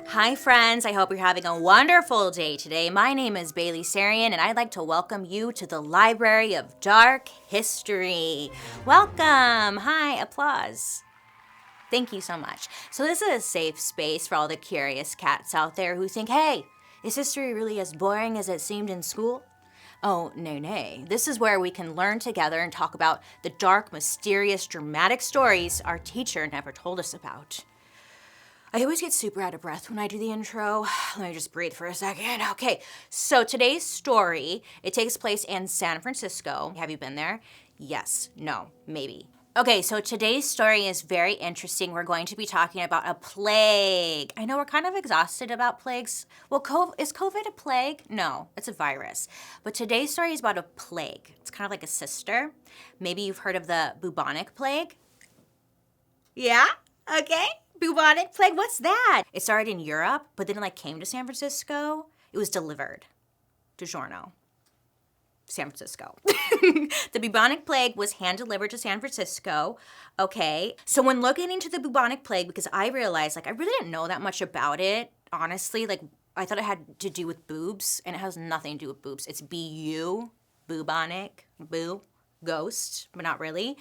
Hi friends, I hope you're having a wonderful day today. My name is BaileySarian and I'd like to welcome you to the Library of Dark History. Welcome! Hi, applause. Thank you so much. So this is a safe space for all the curious cats out there who think, hey, is history really as boring as it seemed in school? Oh, nay. This is where we can learn together and talk about the dark, mysterious, dramatic stories our teacher never told us about. I always get super out of breath when I do the intro. Let me just breathe for a second. Okay, so today's story, it takes place in San Francisco. Have you been there? Yes, no, maybe. Okay, so today's story is very interesting. We're going to be talking about a plague. I know we're kind of exhausted about plagues. Well, is COVID a plague? No, it's a virus. But today's story is about a plague. It's kind of like a sister. Maybe you've heard of the bubonic plague? Yeah? Okay. Bubonic plague, what's that? It started in Europe, but then it came to San Francisco. It was delivered. DiGiorno. San Francisco. The bubonic plague was hand-delivered to San Francisco, okay? So when looking into the bubonic plague, because I realized, I really didn't know that much about it, honestly. I thought it had to do with boobs, and it has nothing to do with boobs. It's B-U, bubonic, boo. Ghost, but not really.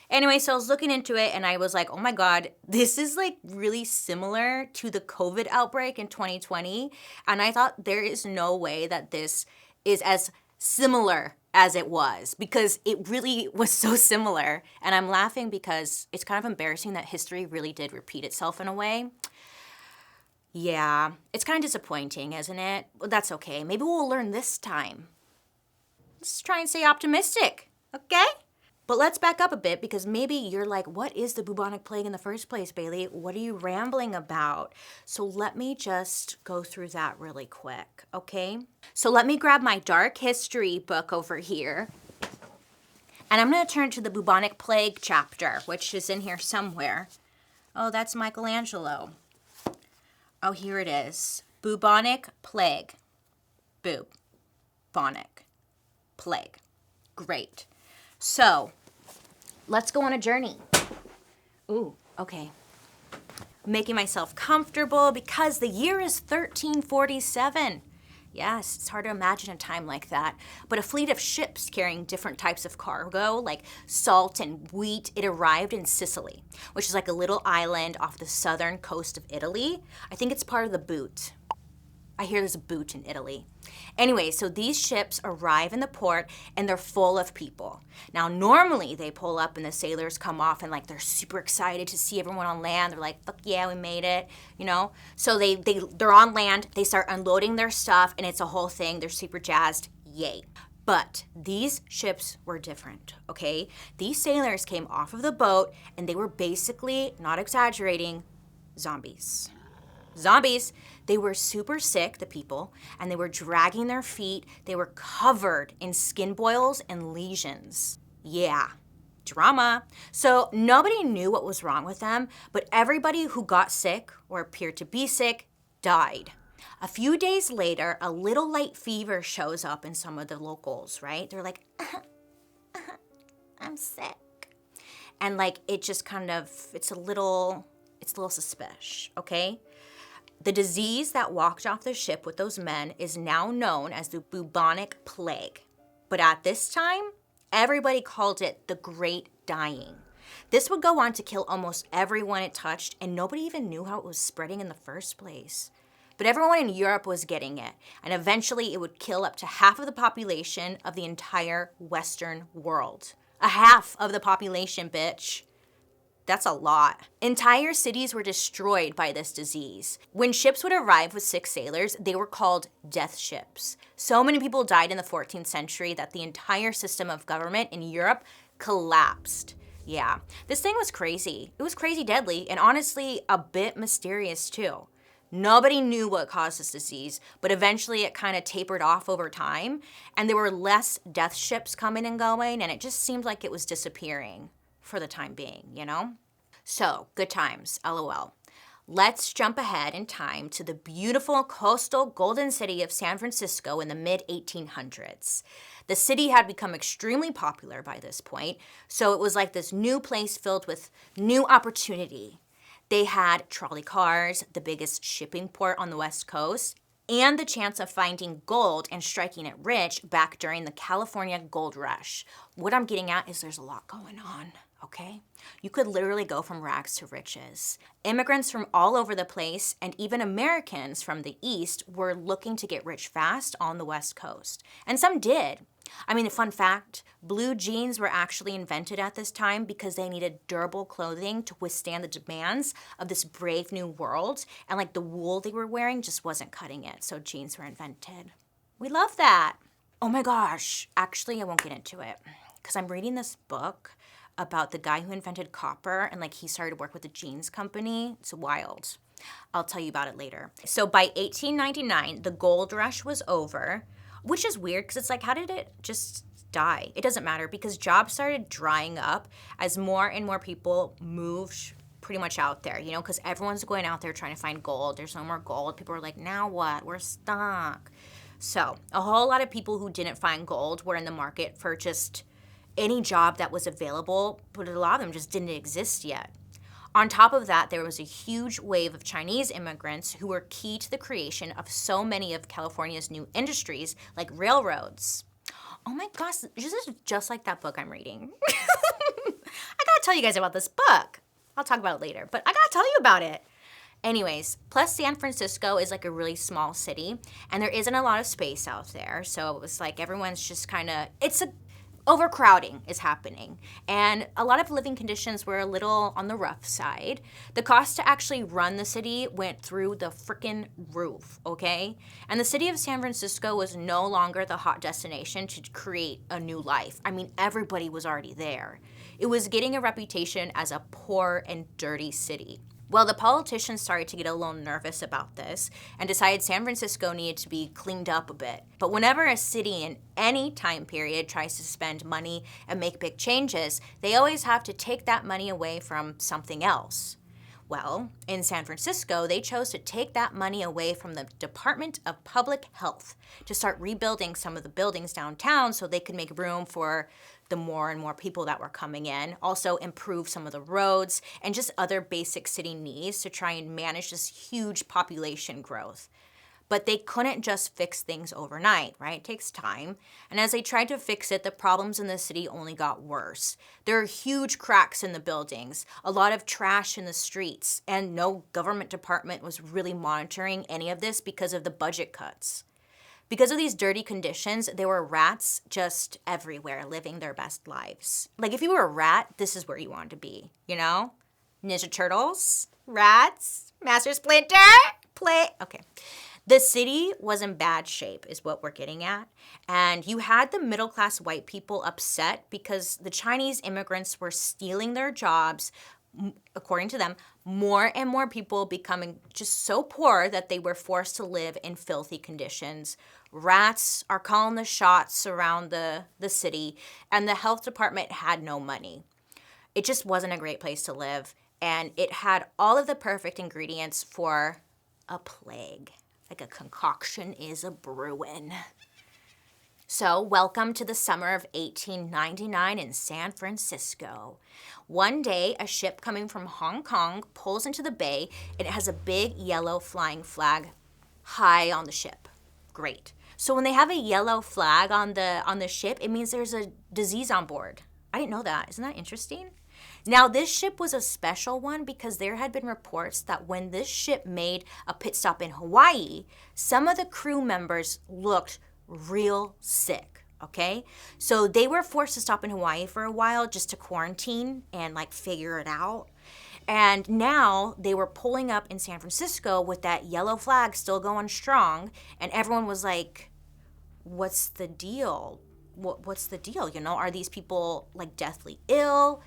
Anyway, so I was looking into it and I was like, oh my God, this is really similar to the COVID outbreak in 2020. And I thought there is no way that this is as similar as it was, because it really was so similar. And I'm laughing because it's kind of embarrassing that history really did repeat itself in a way. Yeah, it's kind of disappointing, isn't it? Well, that's okay. Maybe we'll learn this time. Let's try and stay optimistic. Okay? But let's back up a bit, because maybe you're like, what is the bubonic plague in the first place, Bailey? What are you rambling about? So let me just go through that really quick, okay? So let me grab my dark history book over here. And I'm going to turn to the bubonic plague chapter, which is in here somewhere. Oh, that's Michelangelo. Oh, here it is. Bubonic plague. Bubonic plague. Great. So, let's go on a journey. Ooh, okay. Making myself comfortable because the year is 1347. Yes, it's hard to imagine a time like that. But a fleet of ships carrying different types of cargo, like salt and wheat, it arrived in Sicily, which is like a little island off the southern coast of Italy. I think it's part of the boot. I hear there's a boot in Italy. Anyway, so these ships arrive in the port and they're full of people. Now, normally they pull up and the sailors come off and they're super excited to see everyone on land. They're like, fuck yeah, we made it, So they're on land, they start unloading their stuff and it's a whole thing. They're super jazzed, yay. But these ships were different, okay? These sailors came off of the boat and they were basically, not exaggerating, zombies. Zombies. They were super sick, the people, and they were dragging their feet. They were covered in skin boils and lesions. Yeah, drama. So nobody knew what was wrong with them, but everybody who got sick or appeared to be sick died. A few days later, a little light fever shows up in some of the locals, right? They're like, I'm sick. And it just kind of, it's a little suspicious, okay? The disease that walked off the ship with those men is now known as the bubonic plague. But at this time, everybody called it the Great Dying. This would go on to kill almost everyone it touched, and nobody even knew how it was spreading in the first place. But everyone in Europe was getting it, and eventually it would kill up to half of the population of the entire Western world. A half of the population, bitch. That's a lot. Entire cities were destroyed by this disease. When ships would arrive with sick sailors, they were called death ships. So many people died in the 14th century that the entire system of government in Europe collapsed. Yeah, this thing was crazy. It was crazy deadly, and honestly, a bit mysterious too. Nobody knew what caused this disease, but eventually it kind of tapered off over time, and there were less death ships coming and going, and it just seemed like it was disappearing for the time being, So, good times, LOL. Let's jump ahead in time to the beautiful coastal golden city of San Francisco in the mid-1800s. The city had become extremely popular by this point, so it was like this new place filled with new opportunity. They had trolley cars, the biggest shipping port on the West Coast, and the chance of finding gold and striking it rich back during the California gold rush. What I'm getting at is there's a lot going on, okay? You could literally go from rags to riches. Immigrants from all over the place and even Americans from the East were looking to get rich fast on the West Coast. And some did. I mean, a fun fact, blue jeans were actually invented at this time because they needed durable clothing to withstand the demands of this brave new world. And like the wool they were wearing just wasn't cutting it, so jeans were invented. We love that. Oh my gosh, actually, I won't get into it because I'm reading this book about the guy who invented copper and like he started work with the jeans company. It's wild. I'll tell you about it later. So by 1899, the gold rush was over, which is weird because it's like, how did it just die? It doesn't matter because jobs started drying up as more and more people moved pretty much out there, you know, because everyone's going out there trying to find gold. There's no more gold. People are like, now what? We're stuck. So a whole lot of people who didn't find gold were in the market for just any job that was available, but a lot of them just didn't exist yet. On top of that, there was a huge wave of Chinese immigrants who were key to the creation of so many of California's new industries, like railroads. Oh my gosh, this is just like that book I'm reading. I gotta tell you guys about this book. I'll talk about it later, but I gotta tell you about it. Anyways, plus San Francisco is like a really small city, and there isn't a lot of space out there, so it was like everyone's just kind of, overcrowding is happening, and a lot of living conditions were a little on the rough side. The cost to actually run the city went through the frickin' roof, okay? And the city of San Francisco was no longer the hot destination to create a new life. I mean, everybody was already there. It was getting a reputation as a poor and dirty city. Well, the politicians started to get a little nervous about this and decided San Francisco needed to be cleaned up a bit. But whenever a city in any time period tries to spend money and make big changes, they always have to take that money away from something else. Well, in San Francisco, they chose to take that money away from the Department of Public Health to start rebuilding some of the buildings downtown so they could make room for the more and more people that were coming in, also improve some of the roads and just other basic city needs to try and manage this huge population growth. But they couldn't just fix things overnight, right? It takes time. And as they tried to fix it, the problems in the city only got worse. There are huge cracks in the buildings, a lot of trash in the streets, and no government department was really monitoring any of this because of the budget cuts. Because of these dirty conditions, there were rats just everywhere living their best lives. Like if you were a rat, this is where you wanted to be, you know? Ninja Turtles, rats, Master Splinter, okay. The city was in bad shape is what we're getting at. And you had the middle-class white people upset because the Chinese immigrants were stealing their jobs, according to them, more and more people becoming just so poor that they were forced to live in filthy conditions. Rats are calling the shots around the city, and the health department had no money. It just wasn't a great place to live, and it had all of the perfect ingredients for a plague. Like a concoction is a brewing. So, welcome to the summer of 1899 in San Francisco. One day, a ship coming from Hong Kong pulls into the bay, and it has a big yellow flying flag high on the ship. Great. So when they have a yellow flag on the ship, it means there's a disease on board. I didn't know that. Isn't that interesting? Now, this ship was a special one because there had been reports that when this ship made a pit stop in Hawaii, some of the crew members looked real sick, okay? So they were forced to stop in Hawaii for a while just to quarantine and like figure it out. And now they were pulling up in San Francisco with that yellow flag still going strong, and everyone was like, what's the deal? What's the deal? You know, are these people like deathly ill?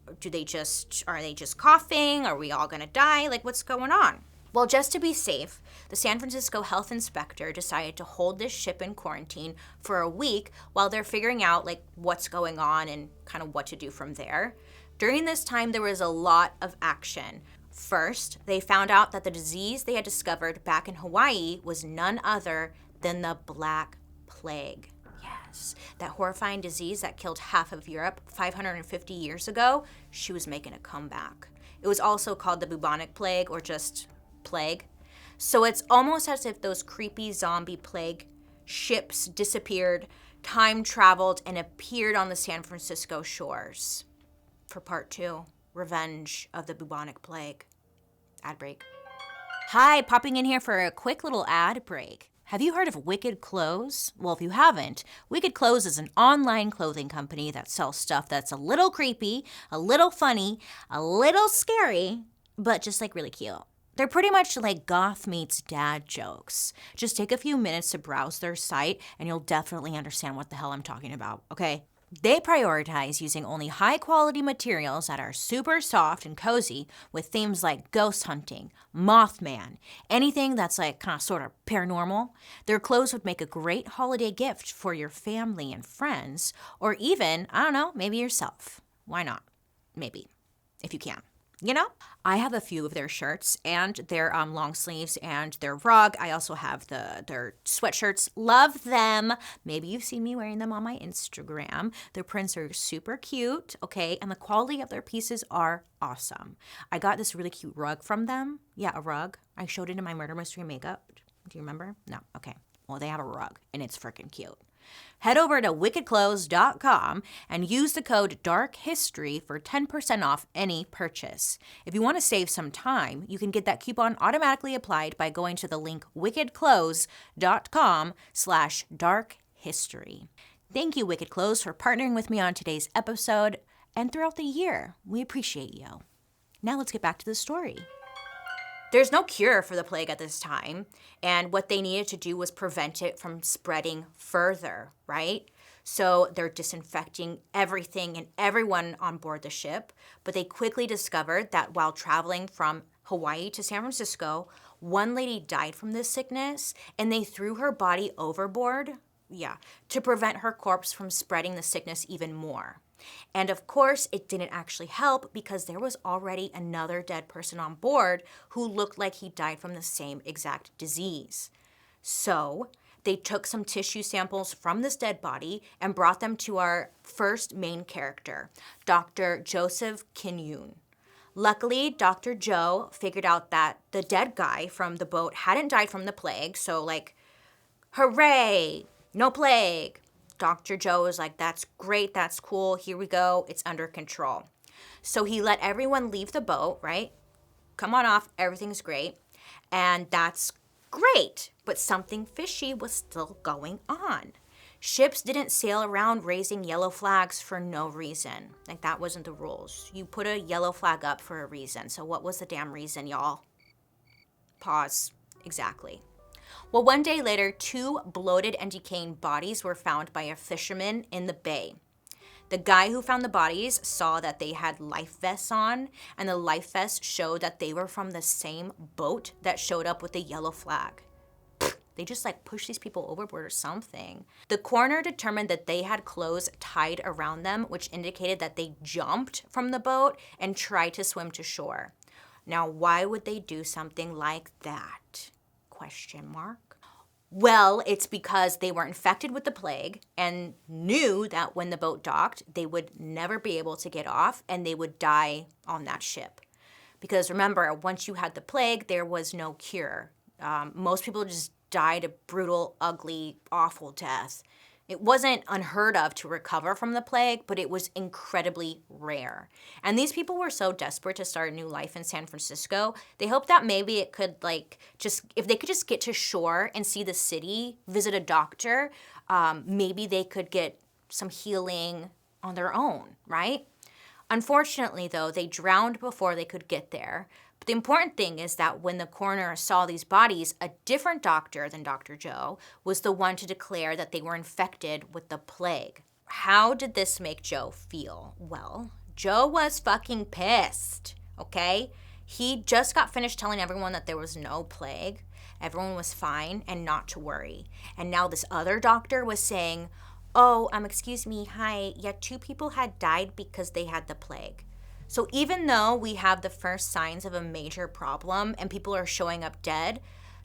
Are they just coughing? Are we all gonna die? Like, what's going on? Well, just to be safe, the San Francisco health inspector decided to hold this ship in quarantine for a week while they're figuring out like what's going on and kind of what to do from there. During this time, there was a lot of action. First, they found out that the disease they had discovered back in Hawaii was none other than the Black Plague. Yes, that horrifying disease that killed half of Europe 550 years ago, she was making a comeback. It was also called the bubonic plague or just plague. So it's almost as if those creepy zombie plague ships disappeared, time traveled, and appeared on the San Francisco shores. For part 2, Revenge of the Bubonic Plague. Ad break. Hi, popping in here for a quick little ad break. Have you heard of Wicked Clothes? Well, if you haven't, Wicked Clothes is an online clothing company that sells stuff that's a little creepy, a little funny, a little scary, but just like really cute. They're pretty much like goth meets dad jokes. Just take a few minutes to browse their site and you'll definitely understand what the hell I'm talking about, okay? They prioritize using only high-quality materials that are super soft and cozy with themes like ghost hunting, Mothman, anything that's like kind of sort of paranormal. Their clothes would make a great holiday gift for your family and friends, or even, I don't know, maybe yourself. Why not? Maybe, if you can. You know, I have a few of their shirts and their long sleeves and their rug. I also have their sweatshirts. Love them. Maybe you've seen me wearing them on my Instagram. Their prints are super cute, okay? And the quality of their pieces are awesome. I got this really cute rug from them. Yeah, a rug. I showed it in my murder mystery makeup. Do you remember? No. Okay. Well, they have a rug and it's freaking cute. Head over to wickedclothes.com and use the code DARKHISTORY for 10% off any purchase. If you want to save some time, you can get that coupon automatically applied by going to the link wickedclothes.com/darkhistory. Thank you, Wicked Clothes, for partnering with me on today's episode and throughout the year. We appreciate you. Now let's get back to the story. There's no cure for the plague at this time, and what they needed to do was prevent it from spreading further, right? So they're disinfecting everything and everyone on board the ship, but they quickly discovered that while traveling from Hawaii to San Francisco, one lady died from this sickness, and they threw her body overboard, to prevent her corpse from spreading the sickness even more. And of course, it didn't actually help because there was already another dead person on board who looked like he died from the same exact disease. So they took some tissue samples from this dead body and brought them to our first main character, Dr. Joseph Kinyoon. Luckily, Dr. Joe figured out that the dead guy from the boat hadn't died from the plague, so hooray, no plague. Dr. Joe was like, that's great, that's cool, here we go, it's under control. So he let everyone leave the boat, right? Come on off, everything's great. And that's great, but something fishy was still going on. Ships didn't sail around raising yellow flags for no reason. That wasn't the rules. You put a yellow flag up for a reason. So what was the damn reason, y'all? Pause. Exactly. Well, one day later, 2 bloated and decaying bodies were found by a fisherman in the bay. The guy who found the bodies saw that they had life vests on, and the life vests showed that they were from the same boat that showed up with the yellow flag. They just pushed these people overboard or something. The coroner determined that they had clothes tied around them, which indicated that they jumped from the boat and tried to swim to shore. Now, why would they do something like that? ? Well, it's because they were infected with the plague and knew that when the boat docked, they would never be able to get off and they would die on that ship. Because remember, once you had the plague, there was no cure. Most people just died a brutal, ugly, awful death. It wasn't unheard of to recover from the plague, but it was incredibly rare. And these people were so desperate to start a new life in San Francisco, they hoped that maybe it could if they could just get to shore and see the city, visit a doctor, maybe they could get some healing on their own, right? Unfortunately, though, they drowned before they could get there. But the important thing is that when the coroner saw these bodies, a different doctor than Dr. Joe was the one to declare that they were infected with the plague. How did this make Joe feel? Well, Joe was fucking pissed, okay? He just got finished telling everyone that there was no plague, everyone was fine, and not to worry. And now this other doctor was saying, excuse me, hi, 2 people had died because they had the plague. So even though we have the first signs of a major problem and people are showing up dead,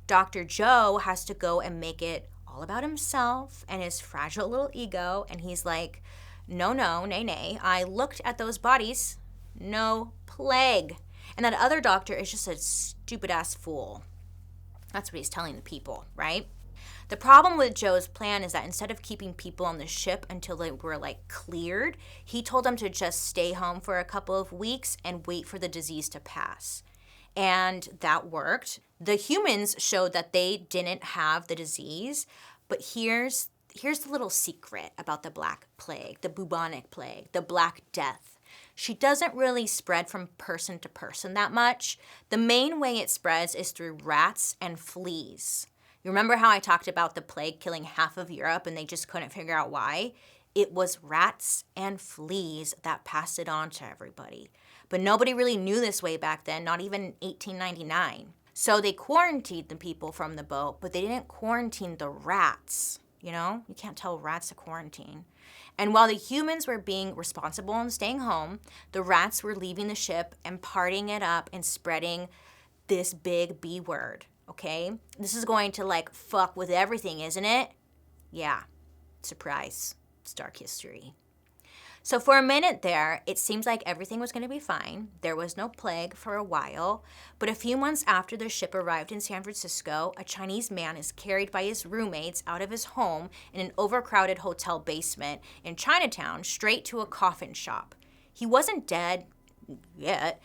Dr. Joe has to go and make it all about himself and his fragile little ego, and he's like, no, nay, nay. I looked at those bodies, no plague. And that other doctor is just a stupid-ass fool. That's what he's telling the people, right? The problem with Joe's plan is that instead of keeping people on the ship until they were like cleared, he told them to just stay home for a couple of weeks and wait for the disease to pass. And that worked. The humans showed that they didn't have the disease, but here's the little secret about the Black Plague, the Bubonic Plague, the Black Death. She doesn't really spread from person to person that much. The main way it spreads is through rats and fleas. You remember how I talked about the plague killing half of Europe and they just couldn't figure out why? It was rats and fleas that passed it on to everybody. But nobody really knew this way back then, not even 1899. So they quarantined the people from the boat, but they didn't quarantine the rats. You know, you can't tell rats to quarantine. And while the humans were being responsible and staying home, the rats were leaving the ship and partying it up and spreading this big B word, okay? This is going to like fuck with everything, isn't it? Yeah, surprise, it's dark history. So for a minute there, it seems like everything was going to be fine. There was no plague for a while. But a few months after the ship arrived in San Francisco, a Chinese man is carried by his roommates out of his home in an overcrowded hotel basement in Chinatown straight to a coffin shop. He wasn't dead yet,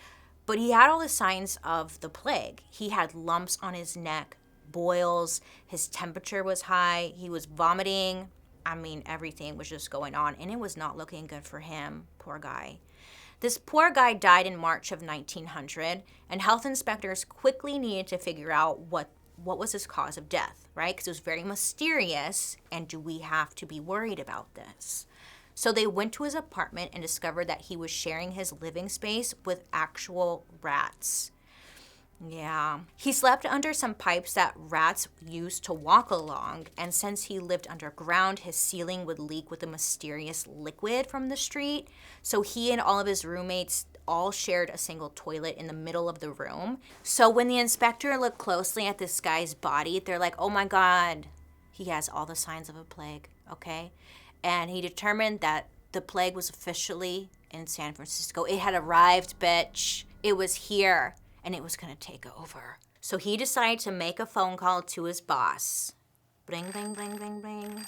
but he had all the signs of the plague. He had lumps on his neck, boils, his temperature was high, he was vomiting. I mean, everything was just going on, and it was not looking good for him, poor guy. This poor guy died in March of 1900, and health inspectors quickly needed to figure out what was his cause of death, right? Because it was very mysterious, and do we have to be worried about this? So they went to his apartment and discovered that he was sharing his living space with actual rats. Yeah. He slept under some pipes that rats used to walk along, and since he lived underground, his ceiling would leak with a mysterious liquid from the street. So he and all of his roommates all shared a single toilet in the middle of the room. So when the inspector looked closely at this guy's body, they're like, oh my God, he has all the signs of a plague, okay? And he determined that the plague was officially in San Francisco. It had arrived, bitch. It was here. And it was going to take over. So he decided to make a phone call to his boss. Bling, bling, bling, bling, bling.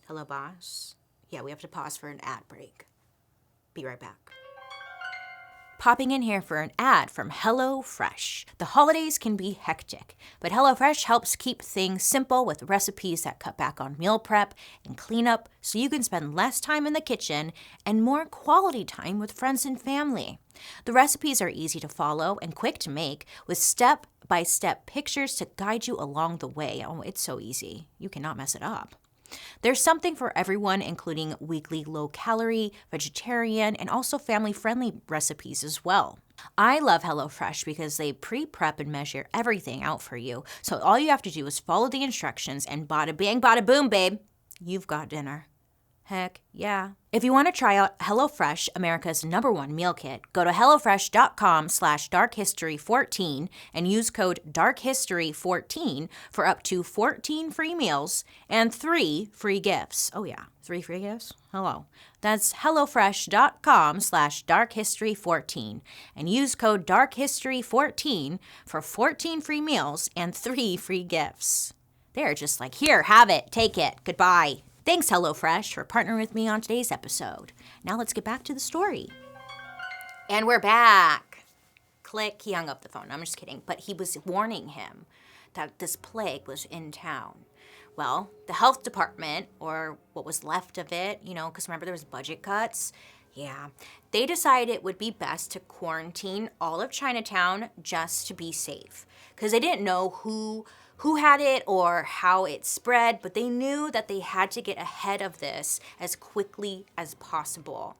Hello, boss. Yeah, we have to pause for an ad break. Be right back. Popping in here for an ad from HelloFresh. The holidays can be hectic, but HelloFresh helps keep things simple with recipes that cut back on meal prep and cleanup so you can spend less time in the kitchen and more quality time with friends and family. The recipes are easy to follow and quick to make with step-by-step pictures to guide you along the way. Oh, it's so easy. You cannot mess it up. There's something for everyone, including weekly low-calorie, vegetarian, and also family-friendly recipes as well. I love HelloFresh because they pre-prep and measure everything out for you. So all you have to do is follow the instructions and bada bing, bada boom, babe. You've got dinner. Heck yeah. If you want to try out HelloFresh, America's #1 meal kit, go to HelloFresh.com/darkhistory14 and use code darkhistory14 for up to 14 free meals and 3 free gifts. Oh yeah, 3 free gifts? Hello. That's HelloFresh.com/darkhistory14 and use code darkhistory14 for 14 free meals and 3 free gifts. They're just like, here, have it, take it, goodbye. Thanks, HelloFresh, for partnering with me on today's episode. Now let's get back to the story. And we're back. Click, he hung up the phone. I'm just kidding. But he was warning him that this plague was in town. Well, the health department, or what was left of it, because remember there was budget cuts? Yeah. They decided it would be best to quarantine all of Chinatown just to be safe. Because they didn't know who had it or how it spread, but they knew that they had to get ahead of this as quickly as possible.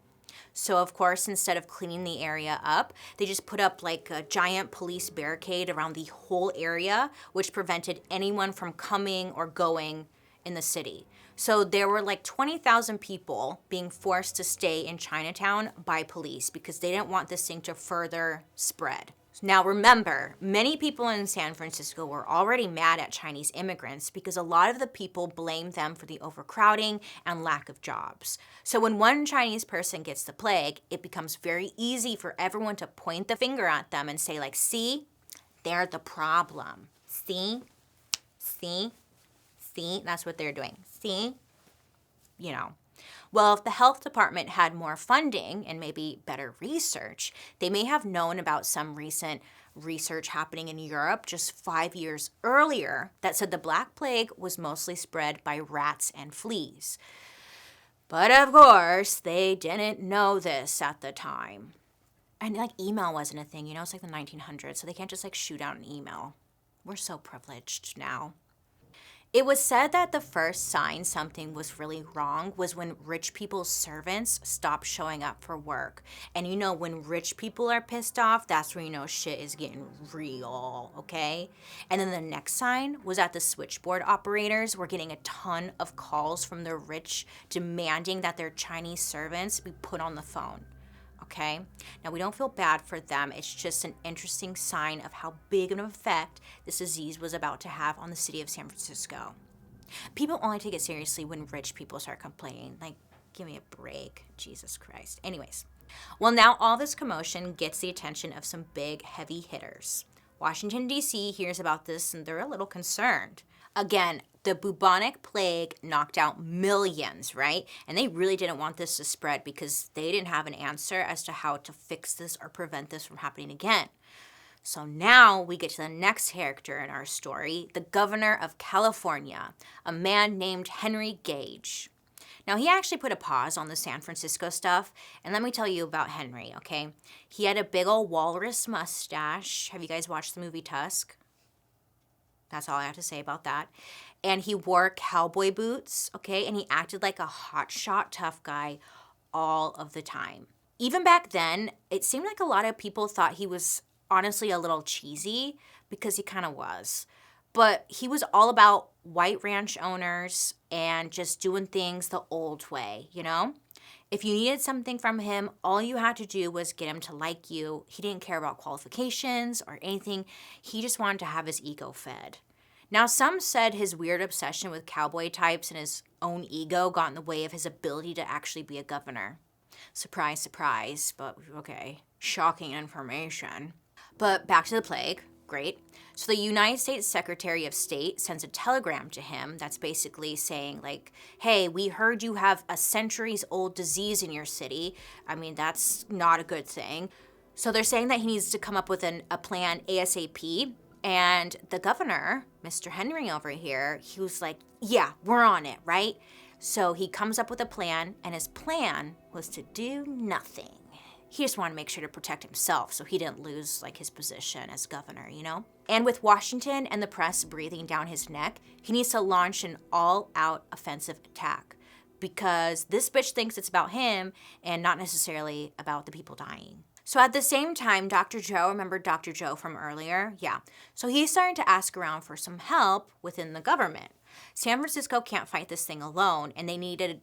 So, of course, instead of cleaning the area up, they just put up like a giant police barricade around the whole area, which prevented anyone from coming or going in the city. So there were like 20,000 people being forced to stay in Chinatown by police because they didn't want this thing to further spread. Now remember, many people in San Francisco were already mad at Chinese immigrants because a lot of the people blamed them for the overcrowding and lack of jobs. So when one Chinese person gets the plague, it becomes very easy for everyone to point the finger at them and say like, see, they're the problem. See, that's what they're doing. See, Well, if the health department had more funding and maybe better research, they may have known about some recent research happening in Europe just 5 years earlier that said the Black Plague was mostly spread by rats and fleas. But of course, they didn't know this at the time. And email wasn't a thing, it's like the 1900s, so they can't just shoot out an email. We're so privileged now. It was said that the first sign something was really wrong was when rich people's servants stopped showing up for work. And when rich people are pissed off, that's when shit is getting real, okay? And then the next sign was that the switchboard operators were getting a ton of calls from the rich demanding that their Chinese servants be put on the phone. Okay? Now, we don't feel bad for them. It's just an interesting sign of how big of an effect this disease was about to have on the city of San Francisco. People only take it seriously when rich people start complaining. Give me a break. Jesus Christ. Anyways. Well, now all this commotion gets the attention of some big, heavy hitters. Washington, D.C. hears about this and they're a little concerned. Again, the bubonic plague knocked out millions, right? And they really didn't want this to spread because they didn't have an answer as to how to fix this or prevent this from happening again. So now we get to the next character in our story, the governor of California, a man named Henry Gage. Now, he actually put a pause on the San Francisco stuff, and let me tell you about Henry, okay? He had a big old walrus mustache. Have you guys watched the movie Tusk? That's all I have to say about that. And he wore cowboy boots, okay? And he acted like a hotshot tough guy all of the time. Even back then, it seemed like a lot of people thought he was honestly a little cheesy because he kind of was. But he was all about white ranch owners and just doing things the old way, If you needed something from him, all you had to do was get him to like you. He didn't care about qualifications or anything. He just wanted to have his ego fed. Now, some said his weird obsession with cowboy types and his own ego got in the way of his ability to actually be a governor. Surprise, surprise, but okay, shocking information. But back to the plague. Great. So the United States Secretary of State sends a telegram to him that's basically saying hey, we heard you have a centuries-old disease in your city. That's not a good thing. So they're saying that he needs to come up with a plan ASAP. And the governor, Mr. Henry over here, he was like, yeah, we're on it, right? So he comes up with a plan, and his plan was to do nothing. He just wanted to make sure to protect himself so he didn't lose his position as governor, And with Washington and the press breathing down his neck, he needs to launch an all-out offensive attack because this bitch thinks it's about him and not necessarily about the people dying. So at the same time, Dr. Joe, remember Dr. Joe from earlier? Yeah. So he's starting to ask around for some help within the government. San Francisco can't fight this thing alone, and they needed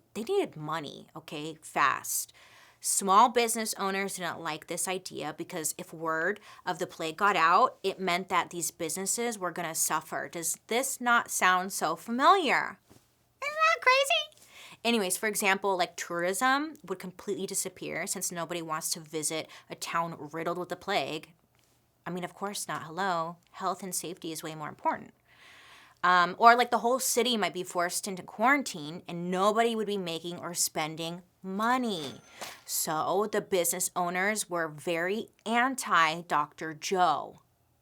money, okay, fast. Small business owners didn't like this idea because if word of the plague got out, it meant that these businesses were going to suffer. Does this not sound so familiar? Isn't that crazy? Anyways, for example, tourism would completely disappear since nobody wants to visit a town riddled with the plague. Of course not. Hello. Health and safety is way more important. Or the whole city might be forced into quarantine and nobody would be making or spending money. So the business owners were very anti-Dr. Joe.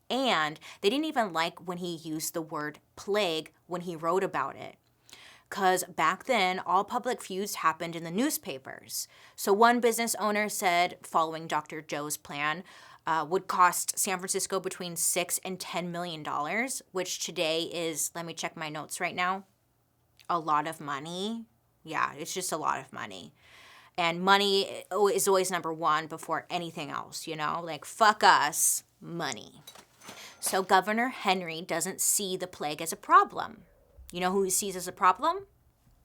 And they didn't even like when he used the word plague when he wrote about it. Because back then, all public feuds happened in the newspapers. So one business owner said, following Dr. Joe's plan, would cost San Francisco between $6 and $10 million, which today is, let me check my notes right now, a lot of money. Yeah, it's just a lot of money. And money is always number one before anything else, fuck us, money. So Governor Henry doesn't see the plague as a problem. You know who he sees as a problem?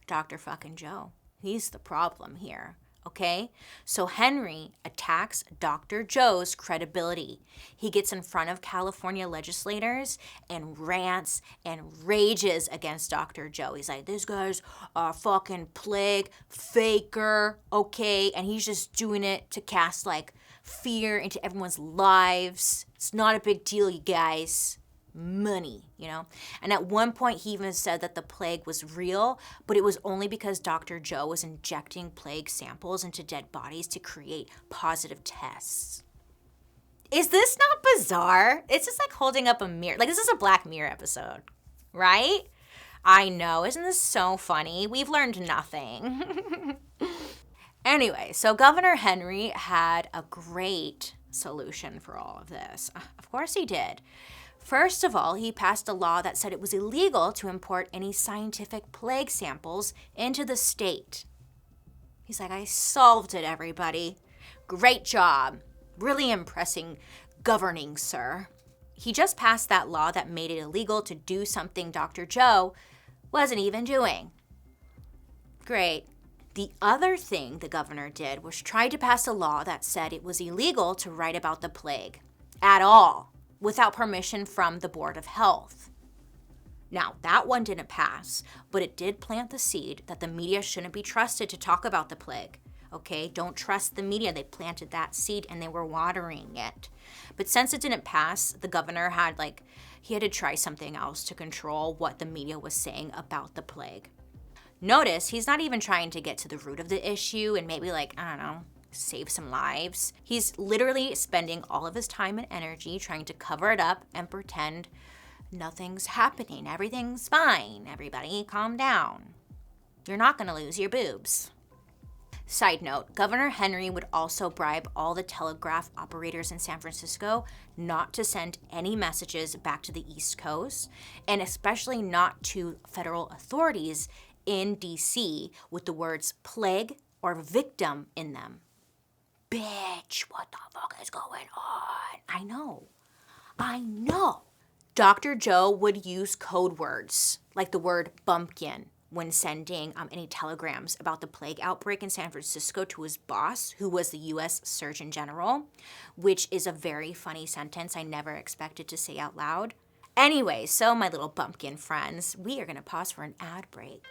Dr. fucking Joe. He's the problem here. okay? So Henry attacks Dr. Joe's credibility. He gets in front of California legislators and rants and rages against Dr. Joe. He's like, this guy's a fucking plague faker, okay? And he's just doing it to cast like fear into everyone's lives. It's not a big deal, you guys. Money, you know? And at one point, he even said that the plague was real, but it was only because Dr. Joe was injecting plague samples into dead bodies to create positive tests. Is this not bizarre? It's just like holding up a mirror. Like, this is a Black Mirror episode, right? I know. Isn't this so funny? We've learned nothing. Anyway, so Governor Henry had a great solution for all of this. Of course he did. First of all, he passed a law that said it was illegal to import any scientific plague samples into the state. He's like, I solved it, everybody. Great job. Really impressing governing, sir. He just passed that law that made it illegal to do something Dr. Joe wasn't even doing. Great. The other thing the governor did was try to pass a law that said it was illegal to write about the plague at all, without permission from the Board of Health. Now, that one didn't pass, but it did plant the seed that the media shouldn't be trusted to talk about the plague. Okay, don't trust the media. They planted that seed and they were watering it. But since it didn't pass, the governor had to try something else to control what the media was saying about the plague. Notice he's not even trying to get to the root of the issue and maybe save some lives. He's literally spending all of his time and energy trying to cover it up and pretend nothing's happening. Everything's fine. Everybody, calm down. You're not going to lose your boobs. Side note, Governor Henry would also bribe all the telegraph operators in San Francisco not to send any messages back to the East Coast, and especially not to federal authorities in D.C. with the words plague or victim in them. Bitch, what the fuck is going on? I know. Dr. Joe would use code words like the word bumpkin when sending any telegrams about the plague outbreak in San Francisco to his boss, who was the U.S. Surgeon General, which is a very funny sentence I never expected to say out loud. Anyway, so my little bumpkin friends, we are going to pause for an ad break.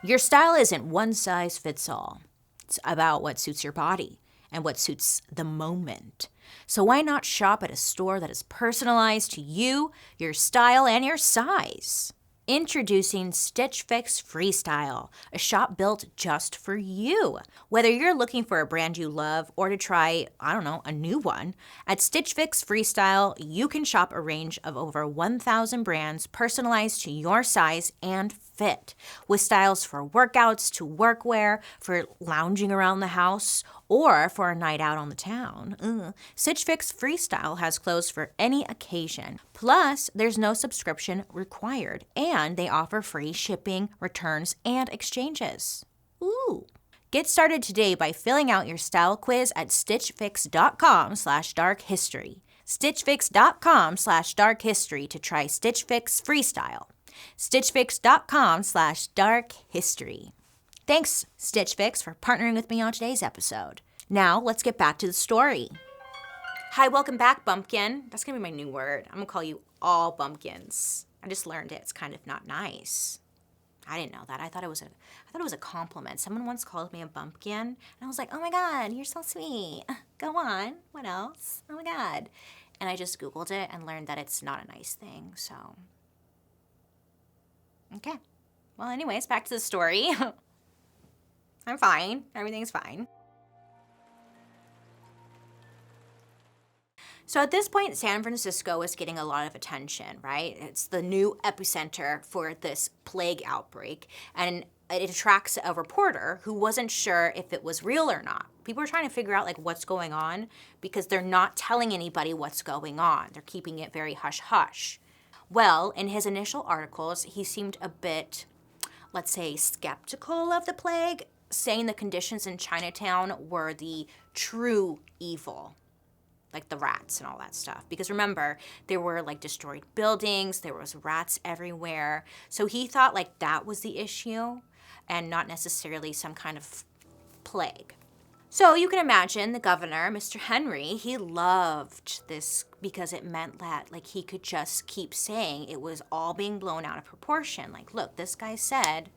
Your style isn't one size fits all. It's about what suits your body and what suits the moment. So why not shop at a store that is personalized to you, your style, and your size? Introducing Stitch Fix Freestyle, a shop built just for you. Whether you're looking for a brand you love or to try, a new one, at Stitch Fix Freestyle, you can shop a range of over 1,000 brands personalized to your size and fit, with styles for workouts to workwear, for lounging around the house, or for a night out on the town. Stitch Fix Freestyle has clothes for any occasion. Plus, there's no subscription required, and they offer free shipping, returns, and exchanges. Ooh. Get started today by filling out your style quiz at stitchfix.com/darkhistory. stitchfix.com/darkhistory to try Stitch Fix Freestyle. stitchfix.com/darkhistory. Thanks, Stitch Fix, for partnering with me on today's episode. Now, let's get back to the story. Hi, welcome back, bumpkin. That's going to be my new word. I'm going to call you all bumpkins. I just learned it. It's kind of not nice. I didn't know that. I thought it was a compliment. Someone once called me a bumpkin, and I was like, oh my God, you're so sweet. Go on. What else? Oh my God. And I just Googled it and learned that it's not a nice thing, so. Okay. Well, anyways, back to the story. I'm fine. Everything's fine. So at this point, San Francisco is getting a lot of attention, right? It's the new epicenter for this plague outbreak, and it attracts a reporter who wasn't sure if it was real or not. People are trying to figure out what's going on because they're not telling anybody what's going on. They're keeping it very hush-hush. Well, in his initial articles, he seemed a bit, let's say, skeptical of the plague, saying the conditions in Chinatown were the true evil, like the rats and all that stuff. Because remember, there were destroyed buildings, there was rats everywhere. So he thought that was the issue and not necessarily some kind of plague. So you can imagine the governor, Mr. Henry, he loved this because it meant that like he could just keep saying it was all being blown out of proportion. Like, look, this guy said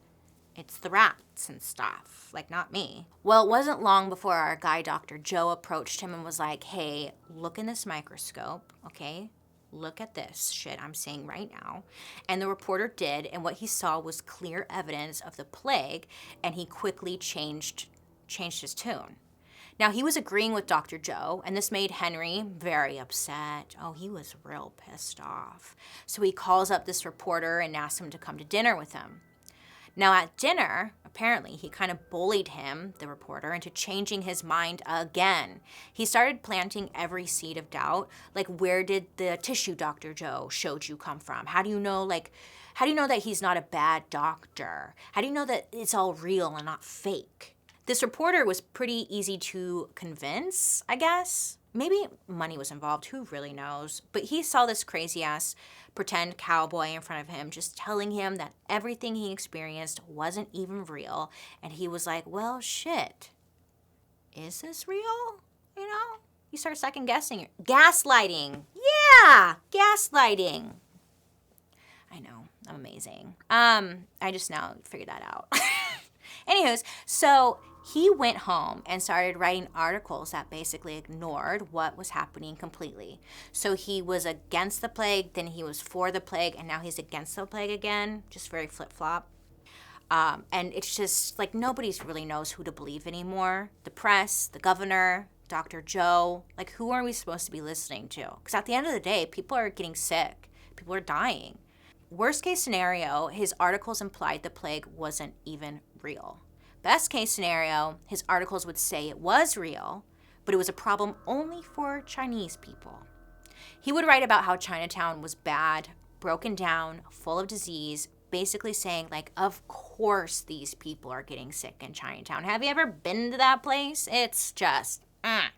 it's the rats and stuff, like not me. Well, it wasn't long before our guy, Dr. Joe, approached him and was like, hey, look in this microscope, okay? Look at this shit I'm saying right now. And the reporter did, and what he saw was clear evidence of the plague, and he quickly changed his tune. Now, he was agreeing with Dr. Joe, and this made Henry very upset. Oh, he was real pissed off. So he calls up this reporter and asks him to come to dinner with him. Now, at dinner, apparently, he kind of bullied him, the reporter, into changing his mind again. He started planting every seed of doubt, like, where did the tissue Dr. Joe showed you come from? How do you know that he's not a bad doctor? How do you know that it's all real and not fake? This reporter was pretty easy to convince, I guess. Maybe money was involved, who really knows? But he saw this crazy-ass pretend cowboy in front of him just telling him that everything he experienced wasn't even real. And he was like, well, shit. Is this real? You know? You start second-guessing. Gaslighting. Yeah! Gaslighting. I know. I'm amazing. I just now figured that out. Anywho's, so he went home and started writing articles that basically ignored what was happening completely. So he was against the plague, then he was for the plague, and now he's against the plague again. Just very flip-flop. And it's just like nobody really knows who to believe anymore. The press, the governor, Dr. Joe. Like, who are we supposed to be listening to? Because at the end of the day, people are getting sick. People are dying. Worst case scenario, his articles implied the plague wasn't even real. Best case scenario, his articles would say it was real, but it was a problem only for Chinese people. He would write about how Chinatown was bad, broken down, full of disease, basically saying, like, of course these people are getting sick in Chinatown. Have you ever been to that place? It's just bad.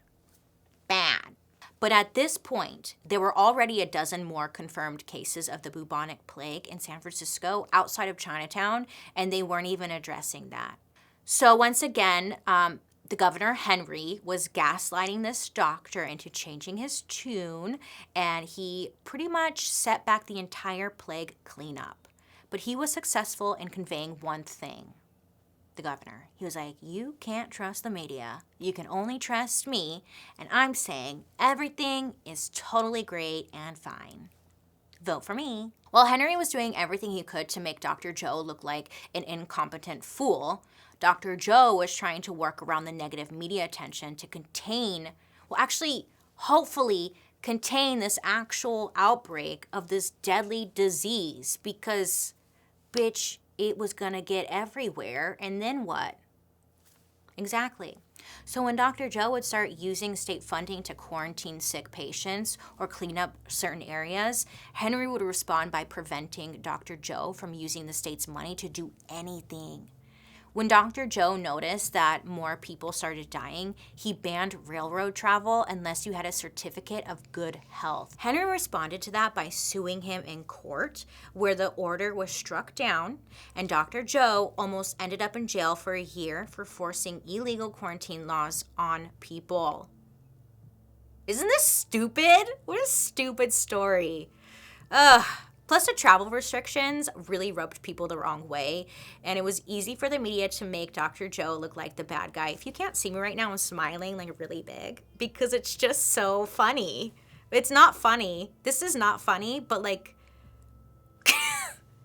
But at this point, there were already a dozen more confirmed cases of the bubonic plague in San Francisco outside of Chinatown, and they weren't even addressing that. So once again, the governor, Henry, was gaslighting this doctor into changing his tune, and he pretty much set back the entire plague cleanup. But he was successful in conveying one thing. The governor. He was like, you can't trust the media. You can only trust me. And I'm saying everything is totally great and fine. Vote for me. While Henry was doing everything he could to make Dr. Joe look like an incompetent fool, Dr. Joe was trying to work around the negative media attention to hopefully contain this actual outbreak of this deadly disease because, bitch, it was gonna get everywhere, and then what? Exactly. So when Dr. Joe would start using state funding to quarantine sick patients or clean up certain areas, Henry would respond by preventing Dr. Joe from using the state's money to do anything. When Dr. Joe noticed that more people started dying, he banned railroad travel unless you had a certificate of good health. Henry responded to that by suing him in court, where the order was struck down, and Dr. Joe almost ended up in jail for a year for forcing illegal quarantine laws on people. Isn't this stupid? What a stupid story. Ugh. Plus, the travel restrictions really rubbed people the wrong way, and it was easy for the media to make Dr. Joe look like the bad guy. If you can't see me right now, I'm smiling like really big because it's just so funny. It's not funny. This is not funny, but like,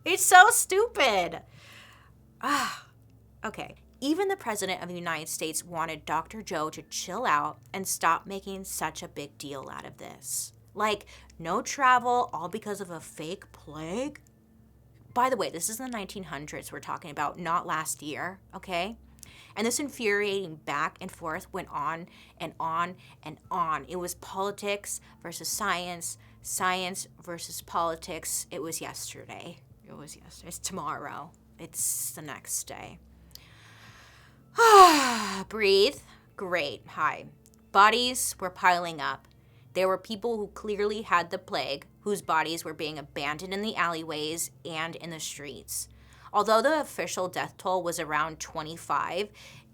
it's so stupid. Okay. Even the president of the United States wanted Dr. Joe to chill out and stop making such a big deal out of this. Like, no travel, all because of a fake plague? By the way, this is the 1900s we're talking about, not last year, okay? And this infuriating back and forth went on and on and on. It was politics versus science, science versus politics. It was yesterday. It's tomorrow. It's the next day. Breathe. Great. Hi. Bodies were piling up. There were people who clearly had the plague, whose bodies were being abandoned in the alleyways and in the streets. Although the official death toll was around 25,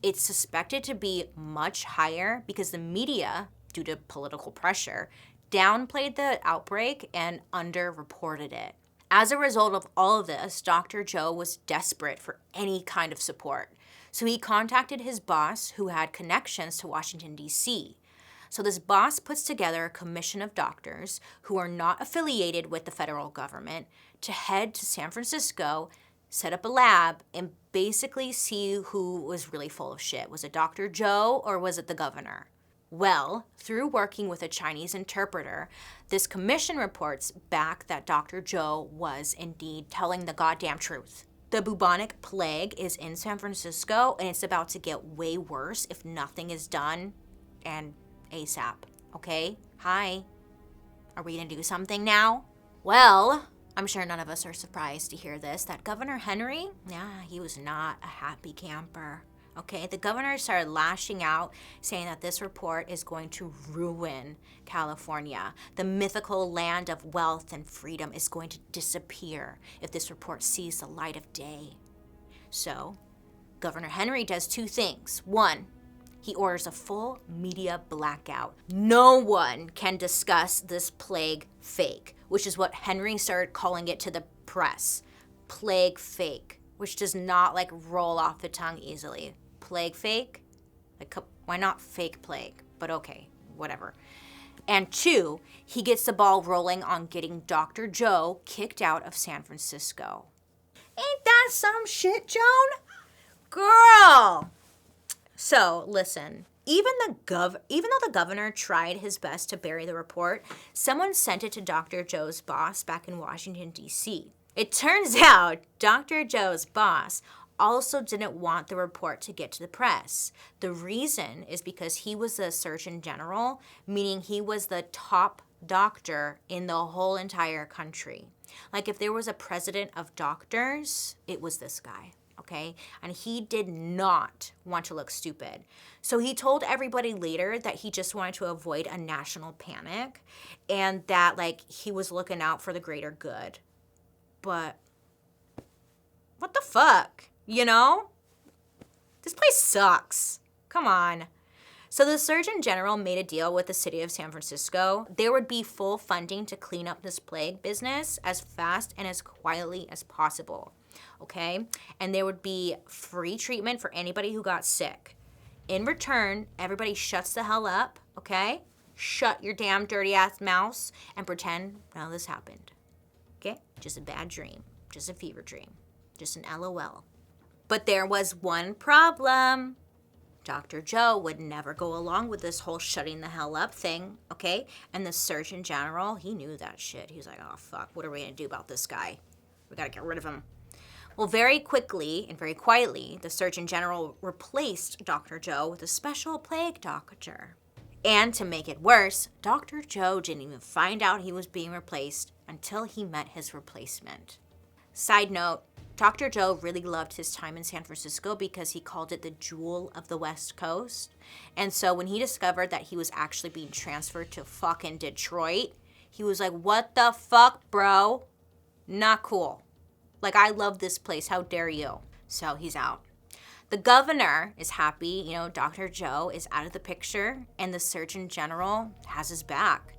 it's suspected to be much higher because the media, due to political pressure, downplayed the outbreak and underreported it. As a result of all of this, Dr. Joe was desperate for any kind of support. So he contacted his boss, who had connections to Washington, D.C. So this boss puts together a commission of doctors who are not affiliated with the federal government to head to San Francisco, set up a lab, and basically see who was really full of shit. Was it Dr. Joe or was it the governor? Well, through working with a Chinese interpreter, this commission reports back that Dr. Joe was indeed telling the goddamn truth. The bubonic plague is in San Francisco, and it's about to get way worse if nothing is done, and ASAP, okay? Hi, are we gonna do something now? Well, I'm sure none of us are surprised to hear this, that Governor Henry, he was not a happy camper. Okay, the governor started lashing out, saying that this report is going to ruin California. The mythical land of wealth and freedom is going to disappear if this report sees the light of day. So, Governor Henry does two things. One, he orders a full media blackout. No one can discuss this plague fake, which is what Henry started calling it to the press. Plague fake, which does not roll off the tongue easily. Plague fake? Why not fake plague? But okay, whatever. And two, he gets the ball rolling on getting Dr. Joe kicked out of San Francisco. Ain't that some shit, Joan? Girl! So, listen, even though the governor tried his best to bury the report, someone sent it to Dr. Joe's boss back in Washington, D.C. It turns out Dr. Joe's boss also didn't want the report to get to the press. The reason is because he was the Surgeon General, meaning he was the top doctor in the whole entire country. If there was a president of doctors, it was this guy, okay? And he did not want to look stupid. So he told everybody later that he just wanted to avoid a national panic and that, he was looking out for the greater good. But what the fuck? You know? This place sucks. Come on. So the Surgeon General made a deal with the city of San Francisco. There would be full funding to clean up this plague business as fast and as quietly as possible, okay? And there would be free treatment for anybody who got sick. In return, everybody shuts the hell up, okay? Shut your damn dirty ass mouths and pretend none of this happened, okay? Just a bad dream, just a fever dream, just an LOL. But there was one problem. Dr. Joe would never go along with this whole shutting the hell up thing, okay? And the Surgeon General, he knew that shit. He was like, oh, fuck, what are we gonna do about this guy? We gotta get rid of him. Well, very quickly and very quietly, the Surgeon General replaced Dr. Joe with a special plague doctor. And to make it worse, Dr. Joe didn't even find out he was being replaced until he met his replacement. Side note, Dr. Joe really loved his time in San Francisco because he called it the jewel of the West Coast. And so when he discovered that he was actually being transferred to fucking Detroit, he was like, what the fuck, bro? Not cool. I love this place. How dare you? So he's out. The governor is happy, Dr. Joe is out of the picture and the Surgeon General has his back.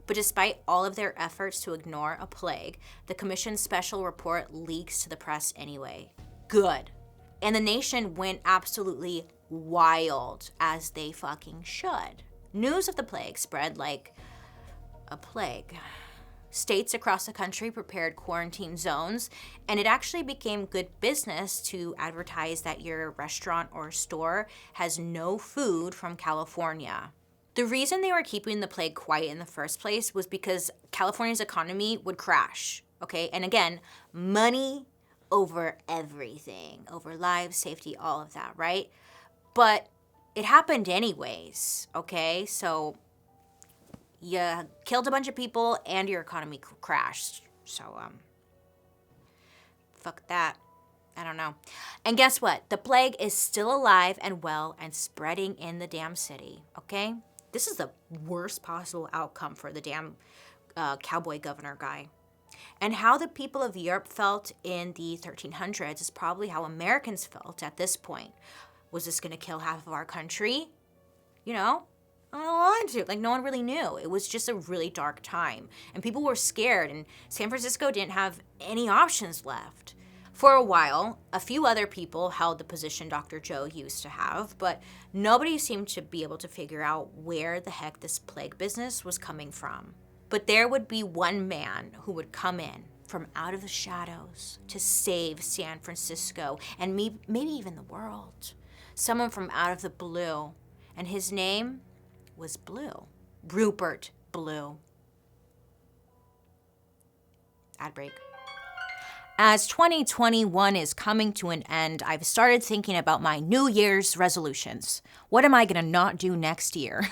But despite all of their efforts to ignore a plague, the commission's special report leaks to the press anyway. Good. And the nation went absolutely wild, as they fucking should. News of the plague spread like a plague. States across the country prepared quarantine zones, and it actually became good business to advertise that your restaurant or store has no food from California. The reason they were keeping the plague quiet in the first place was because California's economy would crash, okay? And again, money over everything, over lives, safety, all of that, right? But it happened anyways, okay? So you killed a bunch of people and your economy crashed. So, fuck that. I don't know. And guess what? The plague is still alive and well and spreading in the damn city, okay? This is the worst possible outcome for the damn cowboy governor guy. And how the people of Europe felt in the 1300s is probably how Americans felt at this point. Was this gonna kill half of our country? You know, I don't want to. Like, no one really knew. It was just a really dark time. And people were scared, and San Francisco didn't have any options left. For a while, a few other people held the position Dr. Joe used to have, but nobody seemed to be able to figure out where the heck this plague business was coming from. But there would be one man who would come in from out of the shadows to save San Francisco and maybe even the world. Someone from out of the blue. And his name was Blue. Rupert Blue. Ad break. As 2021 is coming to an end, I've started thinking about my New Year's resolutions. What am I gonna not do next year?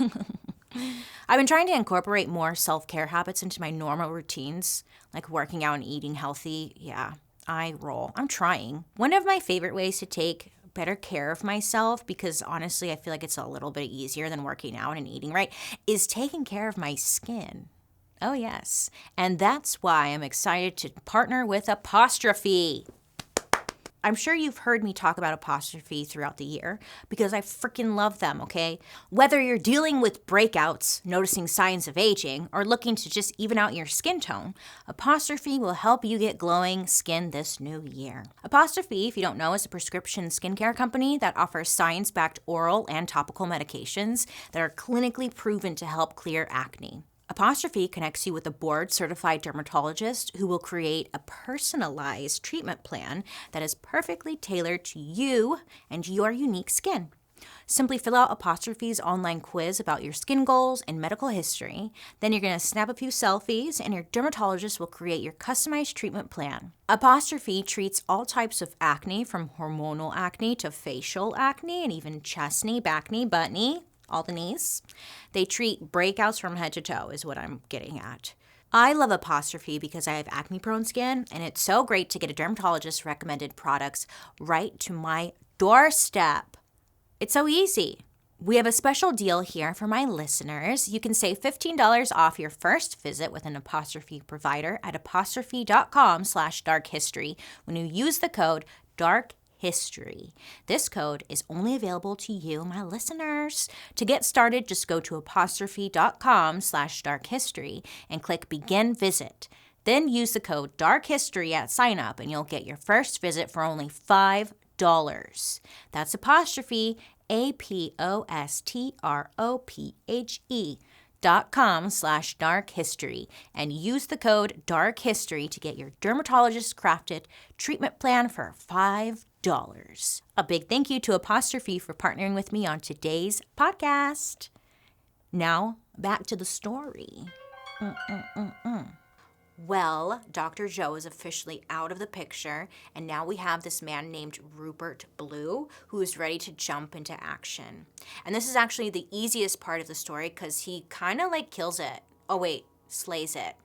I've been trying to incorporate more self-care habits into my normal routines, like working out and eating healthy. Yeah, I roll. I'm trying. One of my favorite ways to take better care of myself, because honestly, I feel like it's a little bit easier than working out and eating right, is taking care of my skin. Oh yes, and that's why I'm excited to partner with Apostrophe. I'm sure you've heard me talk about Apostrophe throughout the year because I freaking love them, okay? Whether you're dealing with breakouts, noticing signs of aging, or looking to just even out your skin tone, Apostrophe will help you get glowing skin this new year. Apostrophe, if you don't know, is a prescription skincare company that offers science-backed oral and topical medications that are clinically proven to help clear acne. Apostrophe connects you with a board-certified dermatologist who will create a personalized treatment plan that is perfectly tailored to you and your unique skin. Simply fill out Apostrophe's online quiz about your skin goals and medical history. Then you're going to snap a few selfies and your dermatologist will create your customized treatment plan. Apostrophe treats all types of acne, from hormonal acne to facial acne and even chest knee, back knee, butt knee. All the knees. They treat breakouts from head to toe is what I'm getting at. I love Apostrophe because I have acne-prone skin, and it's so great to get a dermatologist recommended products right to my doorstep. It's so easy. We have a special deal here for my listeners. You can save $15 off your first visit with an Apostrophe provider at apostrophe.com/darkhistory when you use the code DARKHISTORY. This code is only available to you, my listeners. To get started, just go to apostrophe.com/darkhistory and click begin visit. Then use the code DARKHISTORY at sign up and you'll get your first visit for only $5. That's Apostrophe, apostrophe.com/darkhistory and use the code DARKHISTORY to get your dermatologist crafted treatment plan for $5. A big thank you to Apostrophe for partnering with me on today's podcast. Now, back to the story. Well, Dr. Joe is officially out of the picture, and now we have this man named Rupert Blue who is ready to jump into action. And this is actually the easiest part of the story because he kind of like kills it. Oh wait, slays it.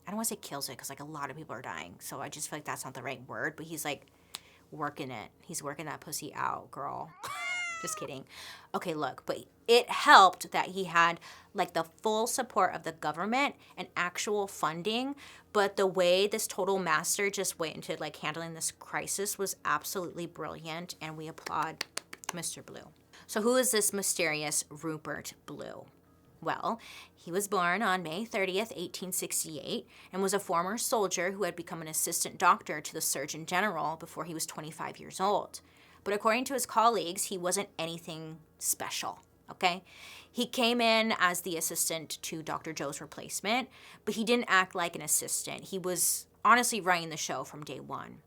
I don't want to say kills it because like a lot of people are dying, so I just feel like that's not the right word, but he's like working it. He's working that pussy out, girl. Just kidding. Okay, look, but it helped that he had like the full support of the government and actual funding, but the way this total master just went into like handling this crisis was absolutely brilliant, and we applaud Mr. Blue. So who is this mysterious Rupert Blue? Well, he was born on May 30th, 1868, and was a former soldier who had become an assistant doctor to the Surgeon General before he was 25 years old. But according to his colleagues, he wasn't anything special, okay? He came in as the assistant to Dr. Joe's replacement, but he didn't act like an assistant. He was honestly running the show from day one.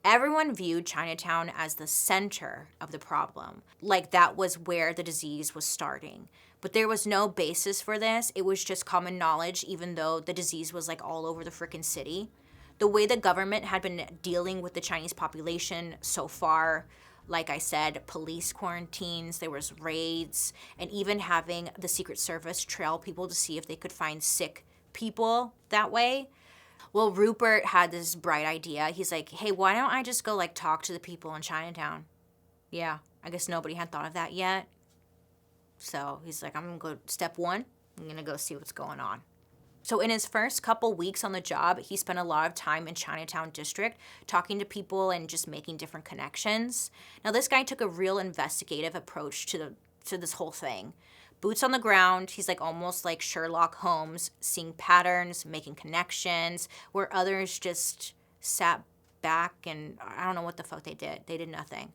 Everyone viewed Chinatown as the center of the problem, like that was where the disease was starting. But there was no basis for this. It was just common knowledge, even though the disease was like all over the freaking city. The way the government had been dealing with the Chinese population so far, like I said, police quarantines, there was raids, and even having the Secret Service trail people to see if they could find sick people that way. Well, Rupert had this bright idea. He's like, hey, why don't I just go like talk to the people in Chinatown? Yeah, I guess nobody had thought of that yet. So he's like, I'm gonna go, step one, I'm gonna go see what's going on. So in his first couple weeks on the job, he spent a lot of time in Chinatown district talking to people and just making different connections. Now this guy took a real investigative approach to this whole thing. Boots on the ground, he's like almost like Sherlock Holmes, seeing patterns, making connections, where others just sat back and I don't know what the fuck they did. They did nothing.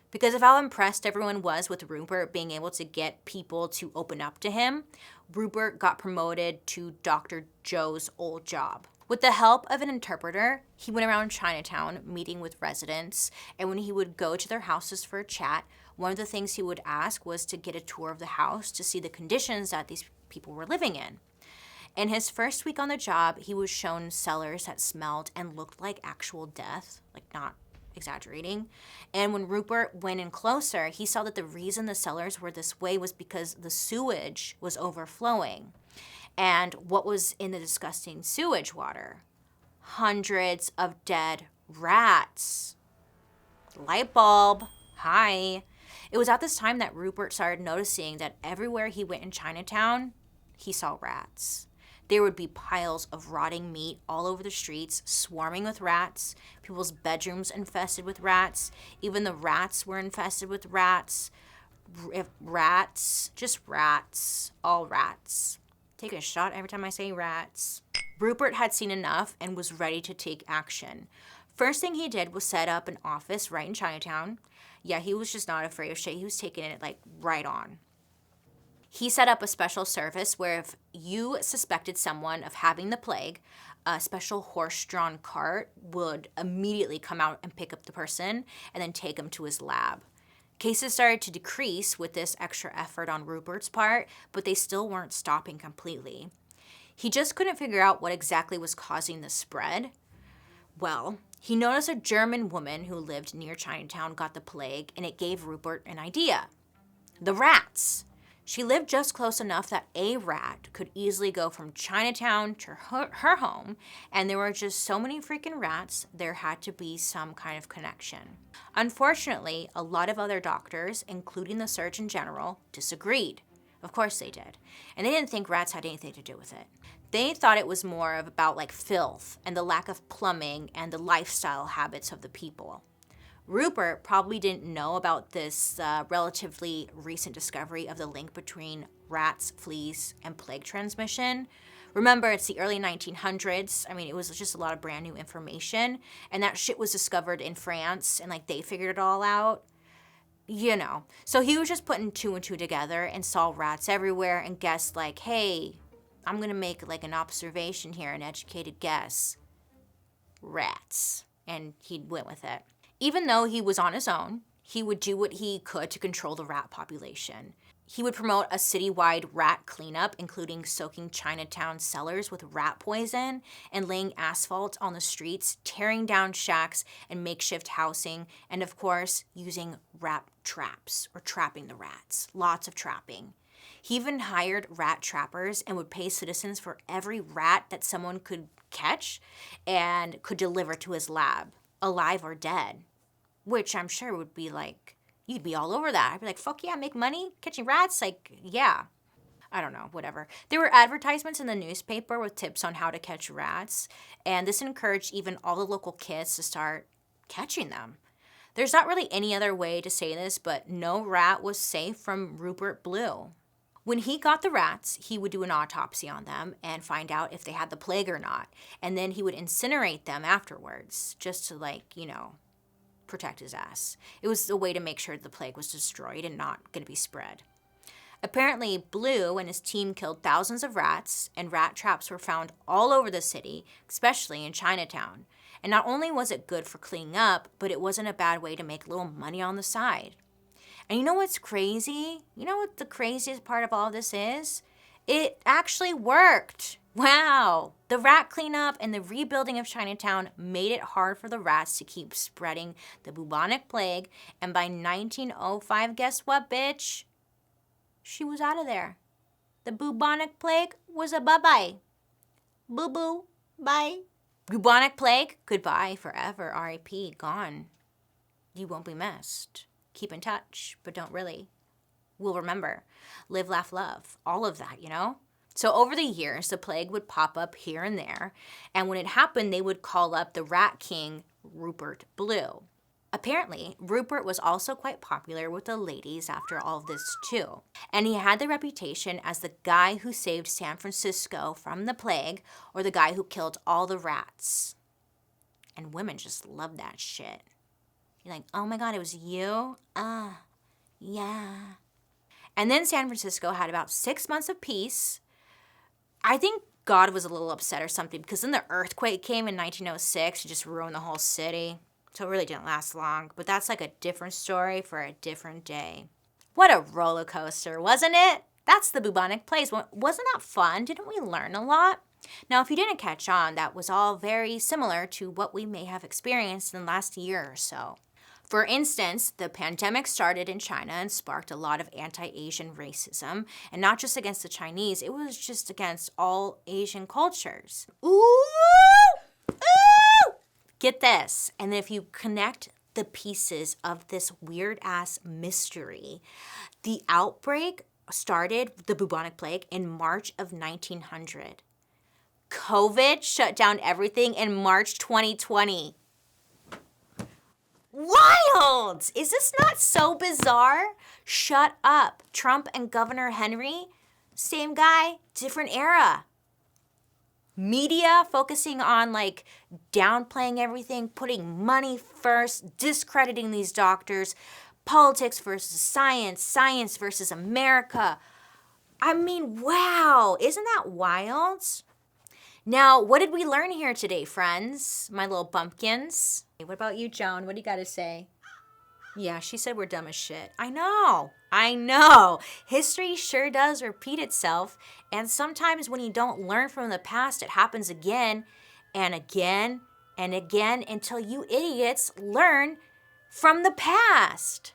Because of how impressed everyone was with Rupert being able to get people to open up to him, Rupert got promoted to Dr. Joe's old job. With the help of an interpreter, he went around Chinatown meeting with residents, and when he would go to their houses for a chat, one of the things he would ask was to get a tour of the house to see the conditions that these people were living in. In his first week on the job, he was shown cellars that smelled and looked like actual death, like not exaggerating. And when Rupert went in closer, he saw that the reason the cellars were this way was because the sewage was overflowing. And what was in the disgusting sewage water? Hundreds of dead rats. Light bulb. Hi. It was at this time that Rupert started noticing that everywhere he went in Chinatown, he saw rats. There would be piles of rotting meat all over the streets, swarming with rats, people's bedrooms infested with rats, even the rats were infested with rats. Rats, just rats, all rats. Take a shot every time I say rats. Rupert had seen enough and was ready to take action. First thing he did was set up an office right in Chinatown. Yeah, he was just not afraid of shit. He was taking it like right on. He set up a special service where if you suspected someone of having the plague, a special horse-drawn cart would immediately come out and pick up the person and then take him to his lab. Cases started to decrease with this extra effort on Rupert's part, but they still weren't stopping completely. He just couldn't figure out what exactly was causing the spread. Well, he noticed a German woman who lived near Chinatown got the plague, and it gave Rupert an idea. The rats. She lived just close enough that a rat could easily go from Chinatown to her home, and there were just so many freaking rats, there had to be some kind of connection. Unfortunately, a lot of other doctors, including the Surgeon General, disagreed. Of course they did. And they didn't think rats had anything to do with it. They thought it was more of about like filth and the lack of plumbing and the lifestyle habits of the people. Rupert probably didn't know about this relatively recent discovery of the link between rats, fleas, and plague transmission. Remember, it's the early 1900s. I mean, it was just a lot of brand new information. And that shit was discovered in France, and like they figured it all out. You know. So he was just putting two and two together and saw rats everywhere and guessed like, hey, I'm going to make like an observation here, an educated guess. Rats. And he went with it. Even though he was on his own, he would do what he could to control the rat population. He would promote a citywide rat cleanup, including soaking Chinatown cellars with rat poison and laying asphalt on the streets, tearing down shacks and makeshift housing, and of course, using rat traps or trapping the rats. Lots of trapping. He even hired rat trappers and would pay citizens for every rat that someone could catch and could deliver to his lab, alive or dead. Which I'm sure would be like, you'd be all over that. I'd be like, fuck yeah, make money catching rats? Like, yeah. I don't know, whatever. There were advertisements in the newspaper with tips on how to catch rats, and this encouraged even all the local kids to start catching them. There's not really any other way to say this, but no rat was safe from Rupert Blue. When he got the rats, he would do an autopsy on them and find out if they had the plague or not, and then he would incinerate them afterwards, just to like, you know, protect his ass. It was a way to make sure the plague was destroyed and not going to be spread. Apparently, Blue and his team killed thousands of rats, and rat traps were found all over the city, especially in Chinatown. And not only was it good for cleaning up, but it wasn't a bad way to make a little money on the side. And you know what's crazy? You know what the craziest part of all this is? It actually worked. Wow. The rat cleanup and the rebuilding of Chinatown made it hard for the rats to keep spreading the bubonic plague. And by 1905, guess what, bitch? She was out of there. The bubonic plague was a bye-bye. Boo-boo. Bye. Bubonic plague, goodbye forever. R.I.P. Gone. You won't be missed. Keep in touch, but don't really. We'll remember. Live, laugh, love. All of that, you know? So over the years, the plague would pop up here and there, and when it happened, they would call up the rat king, Rupert Blue. Apparently, Rupert was also quite popular with the ladies after all of this too. And he had the reputation as the guy who saved San Francisco from the plague, or the guy who killed all the rats. And women just loved that shit. You're like, oh my God, it was you? Yeah. And then San Francisco had about 6 months of peace. I think God was a little upset or something, because then the earthquake came in 1906 and just ruined the whole city. So it really didn't last long, but that's like a different story for a different day. What a roller coaster, wasn't it? That's the bubonic plague. Wasn't that fun? Didn't we learn a lot? Now, if you didn't catch on, that was all very similar to what we may have experienced in the last year or so. For instance, the pandemic started in China and sparked a lot of anti-Asian racism, and not just against the Chinese, it was just against all Asian cultures. Ooh! Ooh! Get this, and if you connect the pieces of this weird-ass mystery, the outbreak started, the bubonic plague, in March of 1900. COVID shut down everything in March 2020. Wild! Is this not so bizarre? Shut up. Trump and Governor Henry, same guy, different era. Media focusing on like downplaying everything, putting money first, discrediting these doctors, politics versus science, science versus America. I mean, wow, isn't that wild? Now, what did we learn here today, friends? My little bumpkins. What about you, Joan? What do you got to say? Yeah, she said we're dumb as shit. I know. History sure does repeat itself. And sometimes when you don't learn from the past, it happens again and again and again until you idiots learn from the past.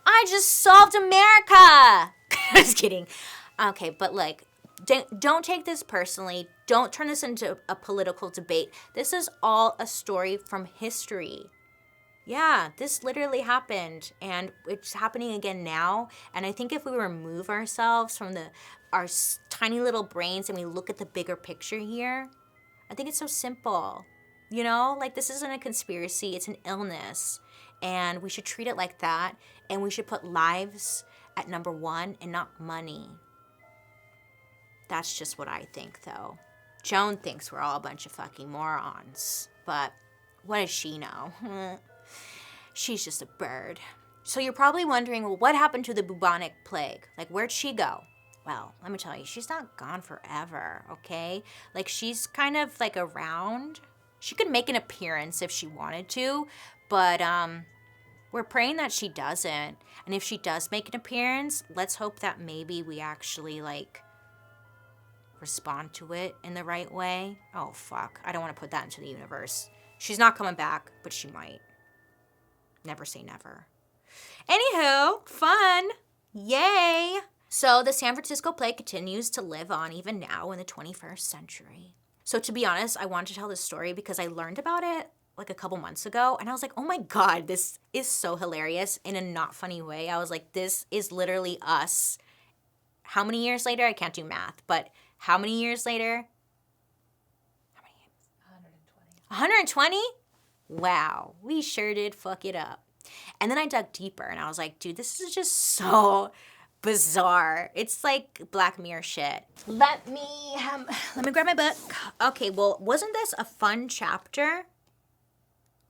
I just solved America. Just kidding. Okay, but like, don't take this personally. Don't turn this into a political debate. This is all a story from history. Yeah, this literally happened, and it's happening again now. And I think if we remove ourselves from our tiny little brains and we look at the bigger picture here, I think it's so simple. You know, like this isn't a conspiracy, it's an illness. And we should treat it like that, and we should put lives at number one and not money. That's just what I think, though. Joan thinks we're all a bunch of fucking morons, but what does she know? She's just a bird. So you're probably wondering, well, what happened to the bubonic plague? Like, where'd she go? Well, let me tell you, she's not gone forever, okay? Like, she's kind of, like, around. She could make an appearance if she wanted to, but we're praying that she doesn't. And if she does make an appearance, let's hope that maybe we actually, like, respond to it in the right way. Oh, fuck. I don't want to put that into the universe. She's not coming back, but she might. Never say never. Anywho, fun. Yay. So the San Francisco plague continues to live on even now in the 21st century. So to be honest, I wanted to tell this story because I learned about it like a couple months ago, and I was like, oh my God, this is so hilarious in a not funny way. I was like, this is literally us. How many years later? I can't do math, but how many years later? How many years? 120? Wow, we sure did fuck it up. And then I dug deeper and I was like, dude, this is just so bizarre. It's like Black Mirror shit. Let me grab my book. Okay, well, wasn't this a fun chapter?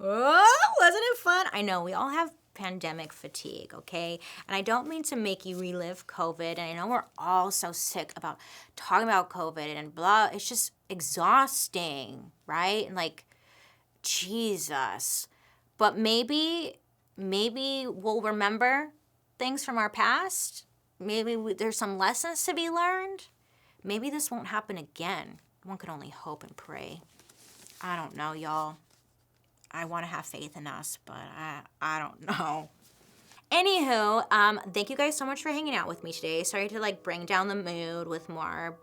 Oh, wasn't it fun? I know, we all have pandemic fatigue, okay? And I don't mean to make you relive COVID, and I know we're all so sick about talking about COVID and blah. It's just exhausting, right? And like, Jesus. But maybe we'll remember things from our past. Maybe there's some lessons to be learned. Maybe this won't happen again. One can only hope and pray. I don't know, y'all. I want to have faith in us, but I don't know. Anywho, thank you guys so much for hanging out with me today. Sorry to like bring down the mood with more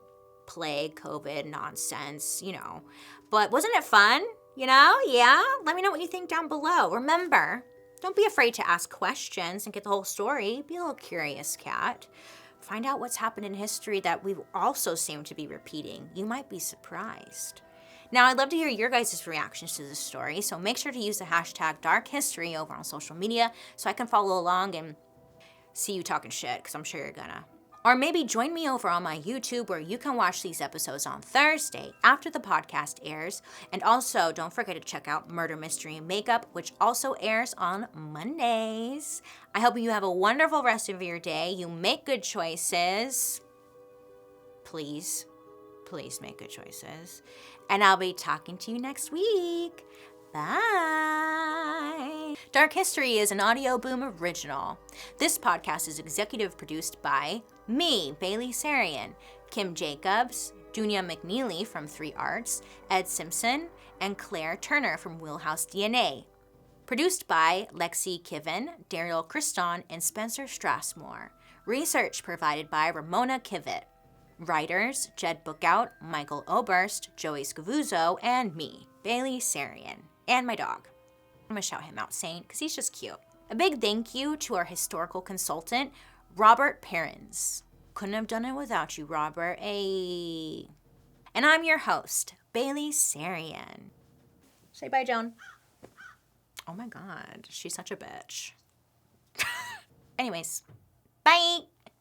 plague, COVID nonsense, you know. But wasn't it fun? You know? Yeah? Let me know what you think down below. Remember, don't be afraid to ask questions and get the whole story. Be a little curious cat. Find out what's happened in history that we also seem to be repeating. You might be surprised. Now, I'd love to hear your guys' reactions to this story, so make sure to use the hashtag Dark History over on social media so I can follow along and see you talking shit, because I'm sure you're gonna. Or maybe join me over on my YouTube where you can watch these episodes on Thursday after the podcast airs. And also, don't forget to check out Murder, Mystery, and Makeup, which also airs on Mondays. I hope you have a wonderful rest of your day. You make good choices. Please make good choices. And I'll be talking to you next week. Bye. Dark History is an Audio Boom original. This podcast is executive produced by me, BaileySarian, Kim Jacobs, Dunya McNeely from 3 Arts, Ed Simpson, and Claire Turner from Wheelhouse DNA. Produced by Lexi Kiven, Daryl Christon, and Spencer Strassmore. Research provided by Ramona Kivett. Writers, Jed Bookout, Michael Oberst, Joey Scavuzzo, and me, BaileySarian, and my dog. I'm gonna shout him out, Saint, because he's just cute. A big thank you to our historical consultant, Robert Perrins. Couldn't have done it without you, Robert. Ayy. And I'm your host, BaileySarian. Say bye, Joan. Oh my God, she's such a bitch. Anyways, bye.